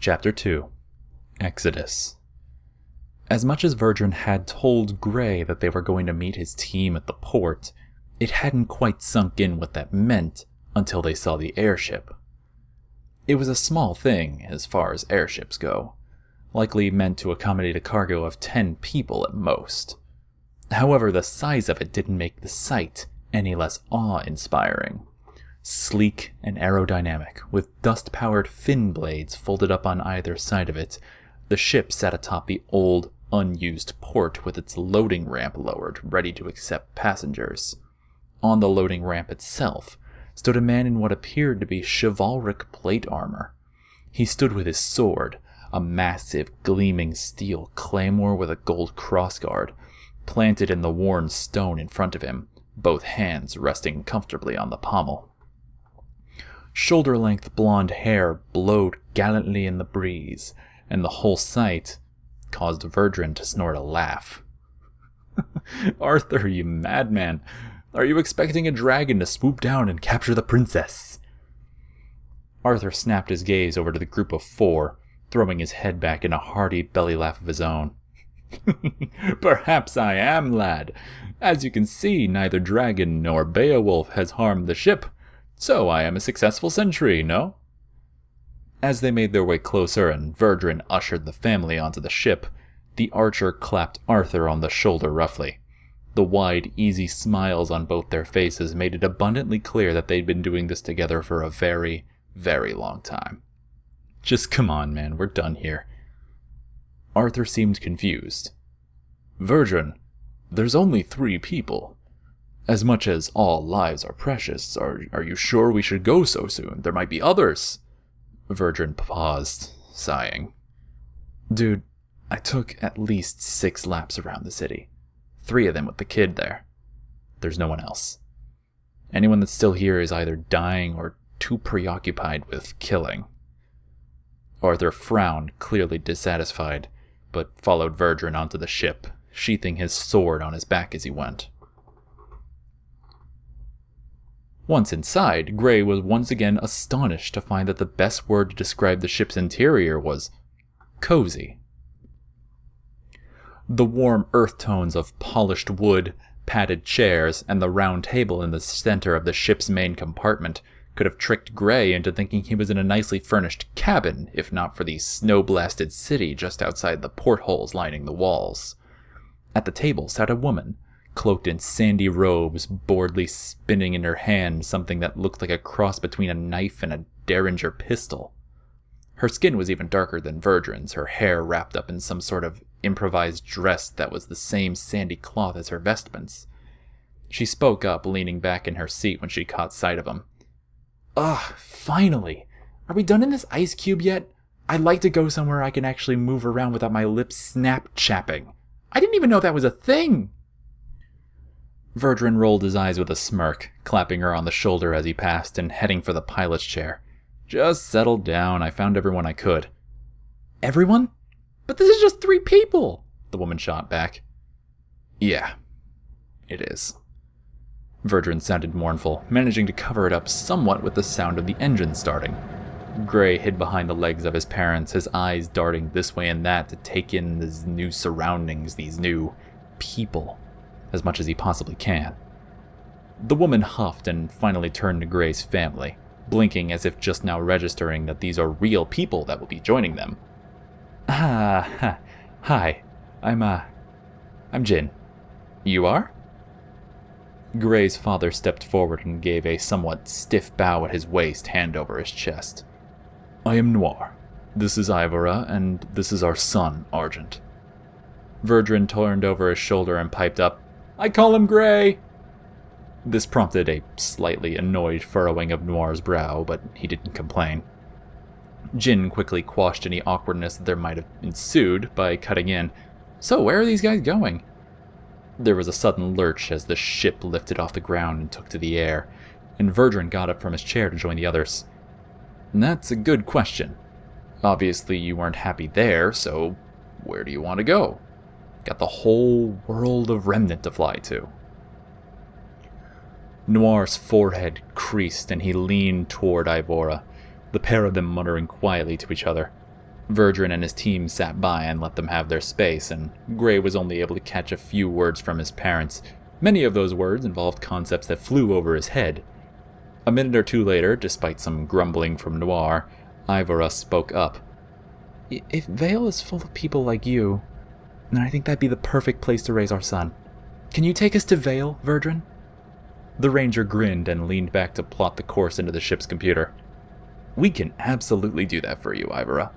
Chapter 2 Exodus. As much as Verdran had told Gray that they were going to meet his team at the port, it hadn't quite sunk in what that meant until they saw the airship. It was a small thing as far as airships go, likely meant to accommodate a cargo of 10 people at most. However, the size of it didn't make the sight any less awe-inspiring. Sleek and aerodynamic, with dust-powered fin blades folded up on either side of it, the ship sat atop the old, unused port with its loading ramp lowered, ready to accept passengers. On the loading ramp itself stood a man in what appeared to be chivalric plate armor. He stood with his sword, a massive, gleaming steel claymore with a gold crossguard, planted in the worn stone in front of him, both hands resting comfortably on the pommel. Shoulder-length blonde hair blowed gallantly in the breeze, and the whole sight caused Verdran to snort a laugh. "Arthur, you madman! Are you expecting a dragon to swoop down and capture the princess?" Arthur snapped his gaze over to the group of 4, throwing his head back in a hearty belly laugh of his own. "Perhaps I am, lad. As you can see, neither dragon nor Beowulf has harmed the ship, so I am a successful sentry, no?" As they made their way closer and Verdran ushered the family onto the ship, the archer clapped Arthur on the shoulder roughly. The wide, easy smiles on both their faces made it abundantly clear that they'd been doing this together for a very, very long time. "Just come on, man, we're done here." Arthur seemed confused. "Verdran, there's only 3 people. As much as all lives are precious, are you sure we should go so soon? There might be others." Verdran paused, sighing. "Dude, I took at least 6 laps around the city. 3 of them with the kid there. There's no one else. Anyone that's still here is either dying or too preoccupied with killing." Arthur frowned, clearly dissatisfied, but followed Verdran onto the ship, sheathing his sword on his back as he went. Once inside, Gray was once again astonished to find that the best word to describe the ship's interior was cozy. The warm earth tones of polished wood, padded chairs, and the round table in the center of the ship's main compartment could have tricked Gray into thinking he was in a nicely furnished cabin, if not for the snow-blasted city just outside the portholes lining the walls. At the table sat a woman, cloaked in sandy robes, boredly spinning in her hand something that looked like a cross between a knife and a Derringer pistol. Her skin was even darker than Verdran's, her hair wrapped up in some sort of improvised dress that was the same sandy cloth as her vestments. She spoke up, leaning back in her seat when she caught sight of him. "Ugh, finally! Are we done in this ice cube yet? I'd like to go somewhere I can actually move around without my lips snap-chapping. I didn't even know that was a thing!" Verdran rolled his eyes with a smirk, clapping her on the shoulder as he passed and heading for the pilot's chair. "Just settle down, I found everyone I could." "Everyone? But this is just 3 people!" the woman shot back. "Yeah, it is." Verdran sounded mournful, managing to cover it up somewhat with the sound of the engine starting. Gray hid behind the legs of his parents, his eyes darting this way and that to take in these new surroundings, these new people, as much as he possibly can. The woman huffed and finally turned to Gray's family, blinking as if just now registering that these are real people that will be joining them. Hi, I'm Jin. You are?" Gray's father stepped forward and gave a somewhat stiff bow at his waist, hand over his chest. "I am Noir. This is Ivora, and this is our son, Argent." Verdran turned over his shoulder and piped up, "I call him Gray!" This prompted a slightly annoyed furrowing of Noir's brow, but he didn't complain. Jin quickly quashed any awkwardness that there might have ensued by cutting in, "So where are these guys going?" There was a sudden lurch as the ship lifted off the ground and took to the air, and Verdran got up from his chair to join the others. "That's a good question. Obviously you weren't happy there, so where do you want to go? Got the whole world of Remnant to fly to." Noir's forehead creased and he leaned toward Ivora, the pair of them muttering quietly to each other. Verdrin and his team sat by and let them have their space, and Gray was only able to catch a few words from his parents. Many of those words involved concepts that flew over his head. A minute or two later, despite some grumbling from Noir, Ivora spoke up. If Vale is full of people like you, then I think that'd be the perfect place to raise our son. Can you take us to Vale, Verdrin? The ranger grinned and leaned back to plot the course into the ship's computer. We can absolutely do that for you, Ivora.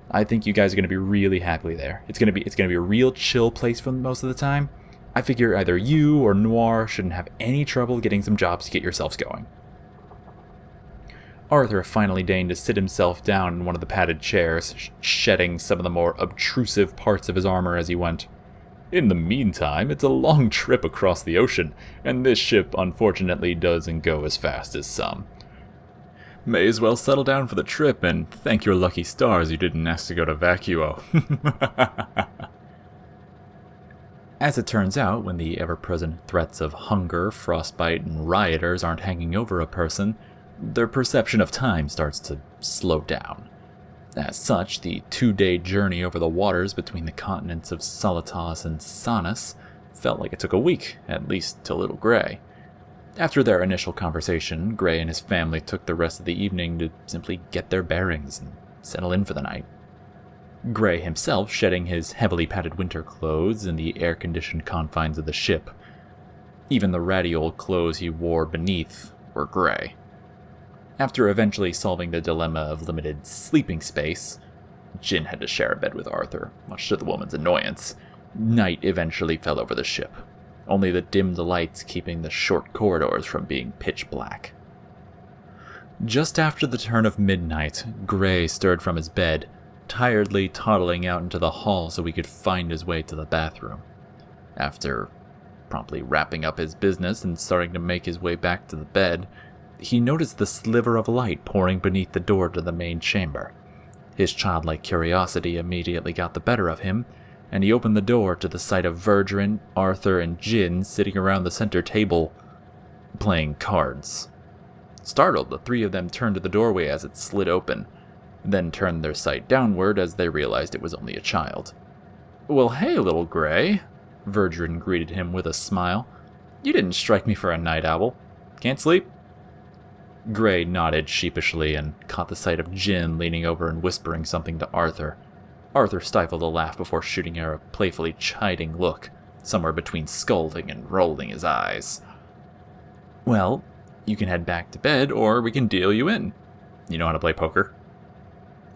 I think you guys are going to be really happy there. It's going to be a real chill place for most of the time. I figure either you or Noir shouldn't have any trouble getting some jobs to get yourselves going. Arthur finally deigned to sit himself down in one of the padded chairs, shedding some of the more obtrusive parts of his armor as he went. In the meantime, it's a long trip across the ocean, and this ship unfortunately doesn't go as fast as some. May as well settle down for the trip and thank your lucky stars you didn't ask to go to Vacuo. As it turns out, when the ever-present threats of hunger, frostbite, and rioters aren't hanging over a person, their perception of time starts to slow down. As such, the 2-day journey over the waters between the continents of Solitas and Sanus felt like it took a week, at least to little Gray. After their initial conversation, Gray and his family took the rest of the evening to simply get their bearings and settle in for the night. Gray himself shedding his heavily padded winter clothes in the air-conditioned confines of the ship. Even the ratty old clothes he wore beneath were gray. After eventually solving the dilemma of limited sleeping space, Jin had to share a bed with Arthur, much to the woman's annoyance. Night eventually fell over the ship, only the dimmed lights keeping the short corridors from being pitch black. Just after the turn of midnight, Gray stirred from his bed, tiredly toddling out into the hall so he could find his way to the bathroom. After promptly wrapping up his business and starting to make his way back to the bed, he noticed the sliver of light pouring beneath the door to the main chamber. His childlike curiosity immediately got the better of him, and he opened the door to the sight of Verdrin, Arthur, and Jin sitting around the center table, playing cards. Startled, the three of them turned to the doorway as it slid open, then turned their sight downward as they realized it was only a child. "Well, hey, little Gray," Verdrin greeted him with a smile. "You didn't strike me for a night owl. Can't sleep?" Gray nodded sheepishly and caught the sight of Jin leaning over and whispering something to Arthur. Arthur stifled a laugh before shooting her a playfully chiding look, somewhere between scolding and rolling his eyes. "Well, you can head back to bed, or we can deal you in. You know how to play poker?"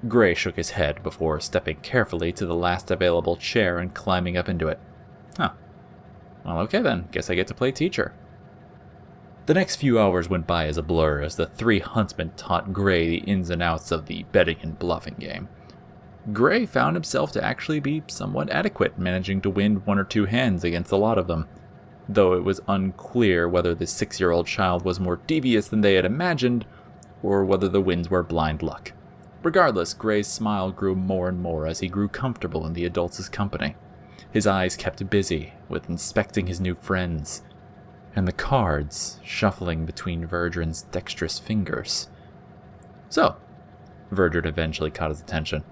Gray shook his head before stepping carefully to the last available chair and climbing up into it. "Huh. Well, okay then. Guess I get to play teacher." The next few hours went by as a blur as the three huntsmen taught Gray the ins and outs of the betting and bluffing game. Gray found himself to actually be somewhat adequate, managing to win 1 or 2 hands against a lot of them, though it was unclear whether the 6-year-old child was more devious than they had imagined, or whether the wins were blind luck. Regardless, Gray's smile grew more and more as he grew comfortable in the adults' company. His eyes kept busy with inspecting his new friends, and the cards shuffling between Verdrin's dexterous fingers. "So," Verdrin eventually caught his attention.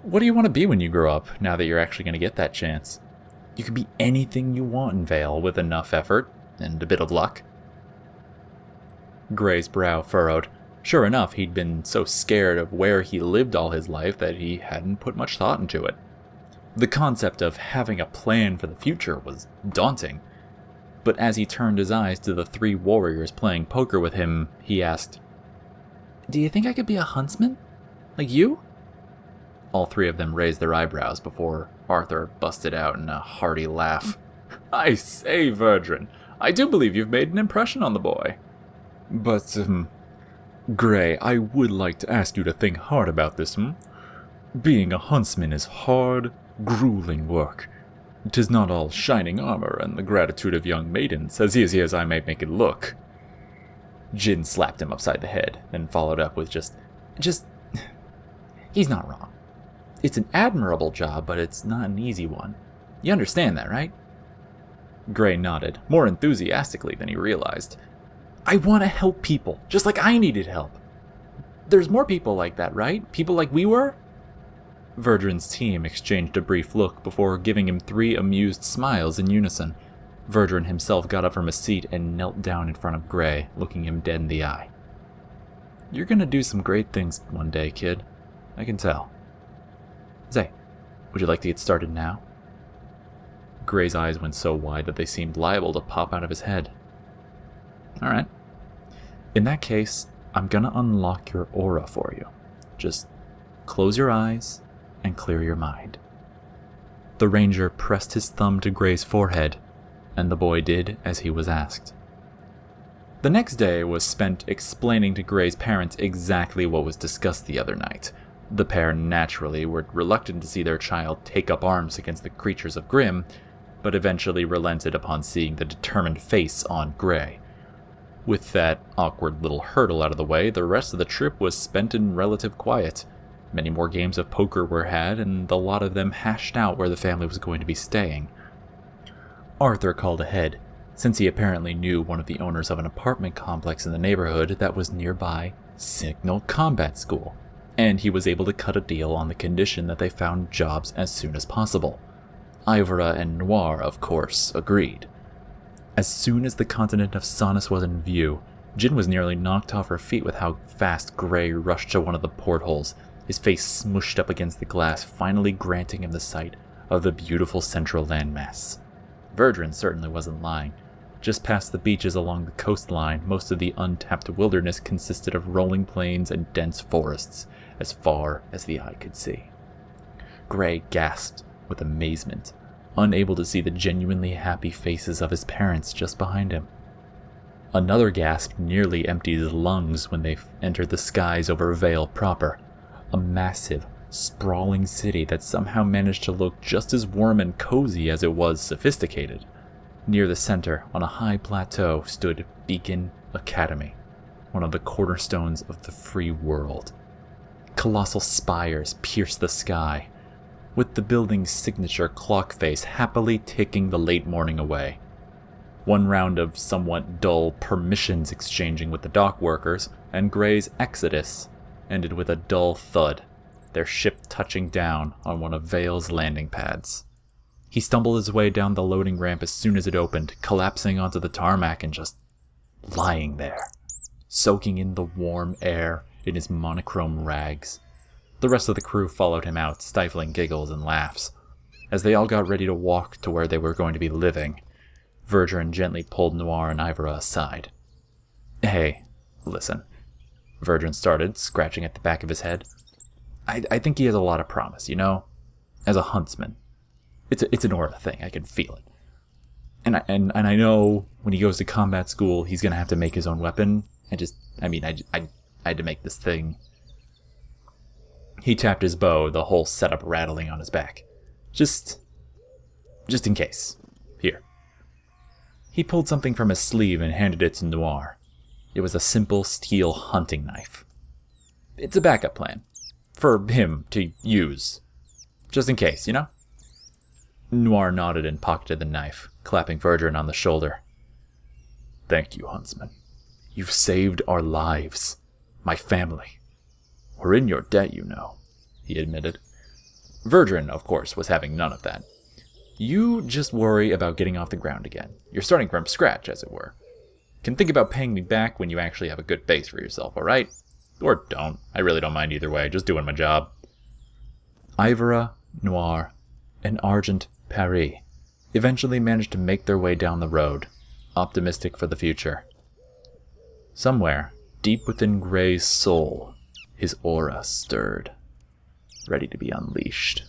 "What do you want to be when you grow up, now that you're actually going to get that chance? You can be anything you want in Vale with enough effort and a bit of luck." Gray's brow furrowed. Sure enough, he'd been so scared of where he lived all his life that he hadn't put much thought into it. The concept of having a plan for the future was daunting. But as he turned his eyes to the 3 warriors playing poker with him, he asked, "Do you think I could be a huntsman? Like you?" All 3 of them raised their eyebrows before Arthur busted out in a hearty laugh. "I say, Verdrin, I do believe you've made an impression on the boy. But, Gray, I would like to ask you to think hard about this, Being a huntsman is hard, grueling work. 'Tis not all shining armor and the gratitude of young maidens, as easy as I may make it look." Jin slapped him upside the head, then followed up with just, he's not wrong. It's an admirable job, but it's not an easy one. You understand that, right? Gray nodded, more enthusiastically than he realized. "I want to help people, just like I needed help. There's more people like that, right? People like we were?" Verdrin's team exchanged a brief look before giving him 3 amused smiles in unison. Verdrin himself got up from his seat and knelt down in front of Gray, looking him dead in the eye. "You're gonna do some great things one day, kid. I can tell. Say, would you like to get started now?" Gray's eyes went so wide that they seemed liable to pop out of his head. "Alright. In that case, I'm gonna unlock your aura for you. Just close your eyes and clear your mind." The ranger pressed his thumb to Gray's forehead, and the boy did as he was asked. The next day was spent explaining to Gray's parents exactly what was discussed the other night. The pair naturally were reluctant to see their child take up arms against the creatures of Grimm, but eventually relented upon seeing the determined face on Gray. With that awkward little hurdle out of the way, the rest of the trip was spent in relative quiet. Many more games of poker were had, and the lot of them hashed out where the family was going to be staying. Arthur called ahead, since he apparently knew one of the owners of an apartment complex in the neighborhood that was nearby Signal Combat School, and he was able to cut a deal on the condition that they found jobs as soon as possible. Ivora and Noir, of course, agreed. As soon as the continent of Sonus was in view, Jin was nearly knocked off her feet with how fast Gray rushed to one of the portholes, his face smooshed up against the glass, finally granting him the sight of the beautiful central landmass. Verdrin certainly wasn't lying. Just past the beaches along the coastline, most of the untapped wilderness consisted of rolling plains and dense forests, as far as the eye could see. Gray gasped with amazement, unable to see the genuinely happy faces of his parents just behind him. Another gasp nearly emptied his lungs when they entered the skies over Vale proper, a massive, sprawling city that somehow managed to look just as warm and cozy as it was sophisticated. Near the center, on a high plateau, stood Beacon Academy, one of the cornerstones of the free world. Colossal spires pierced the sky, with the building's signature clock face happily ticking the late morning away. One round of somewhat dull permissions exchanging with the dock workers, and Gray's exodus ended with a dull thud, their ship touching down on one of Vale's landing pads. He stumbled his way down the loading ramp as soon as it opened, collapsing onto the tarmac and just lying there, soaking in the warm air in his monochrome rags. The rest of the crew followed him out, stifling giggles and laughs. As they all got ready to walk to where they were going to be living, Verdrin gently pulled Noir and Ivora aside. "Hey, listen," Verdrin started, scratching at the back of his head. I think he has a lot of promise, you know? As a huntsman. It's an aura thing, I can feel it. And I know when he goes to combat school, he's gonna have to make his own weapon. I had to make this thing. He tapped his bow, the whole setup rattling on his back. Just in case. Here. He pulled something from his sleeve and handed it to Noir. It was a simple steel hunting knife. It's a backup plan. For him to use. Just in case, you know? Noir nodded and pocketed the knife, clapping Verdrin on the shoulder. "Thank you, Huntsman. You've saved our lives. My family. We're in your debt, you know," he admitted. Verdrin, of course, was having none of that. "You just worry about getting off the ground again. You're starting from scratch, as it were. Can think about paying me back when you actually have a good base for yourself, alright? Or don't. I really don't mind either way, just doing my job." Ivora, Noir, and Argent Paris eventually managed to make their way down the road, optimistic for the future. Somewhere, deep within Gray's soul, his aura stirred, ready to be unleashed.